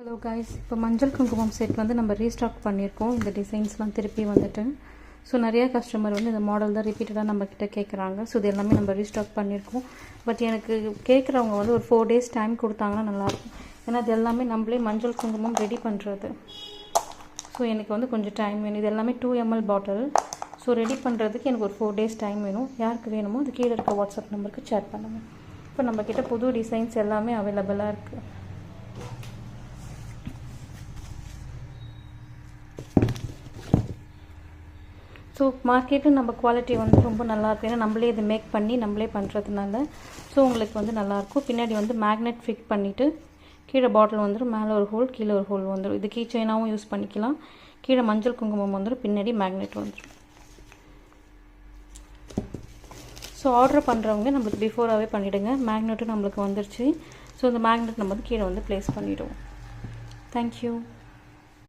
Hello guys, இப்போ மஞ்சள் குங்குமம் செட் வந்து நம்ம ரீஸ்டாக் பண்ணியிருக்கோம். இந்த டிசைன்ஸ்லாம் திருப்பி வந்துட்டு ஸோ நிறைய கஸ்டமர் வந்து இந்த மாடல் தான் ரிப்பீட்டடாக நம்மக்கிட்ட கேட்குறாங்க. ஸோ இது எல்லாமே நம்ம ரீஸ்டாக் பண்ணியிருக்கோம். பட் எனக்கு கேட்குறவங்க வந்து ஒரு 4 days டைம் கொடுத்தாங்கன்னா நல்லாயிருக்கும். ஏன்னா இது எல்லாமே நம்மளே மஞ்சள் குங்குமம் ரெடி பண்ணுறது. ஸோ எனக்கு வந்து கொஞ்சம் டைம் வேணும். இது எல்லாமே 2 ml பாட்டில். ஸோ ரெடி பண்ணுறதுக்கு எனக்கு ஒரு 4 days டைம் வேணும். யாருக்கு வேணுமோ அது கீழே இருக்க வாட்ஸ்அப் நம்பருக்கு ஷேர் பண்ணுங்கள். இப்போ நம்மக்கிட்ட புது டிசைன்ஸ் எல்லாமே அவைலபிளாக இருக்குது. ஸோ மார்க்கெட்டு நம்ம குவாலிட்டி வந்து ரொம்ப நல்லாயிருக்கும். ஏன்னா நம்மளே இது மேக் பண்ணி நம்மளே பண்ணுறதுனால ஸோ உங்களுக்கு வந்து நல்லாயிருக்கும். பின்னாடி வந்து மேக்னெட் ஃபிட் பண்ணிவிட்டு கீழே பாட்டில் வந்துடும். மேலே ஒரு ஹோல், கீழே ஒரு ஹோல் வந்துடும். இது கீ செயினாகவும் யூஸ் பண்ணிக்கலாம். கீழே மஞ்சள் குங்குமம் வந்துடும், பின்னாடி மேக்னெட் வந்துடும். ஸோ ஆர்டர் பண்ணுறவங்க நம்மளுக்கு பிஃபோராகவே பண்ணிவிடுங்க. மேக்னெட்டும் நம்மளுக்கு வந்துருச்சு. ஸோ இந்த மேக்னெட் நம்ம வந்து கீழே வந்து ப்ளேஸ் பண்ணிவிடுவோம். தேங்க்யூ.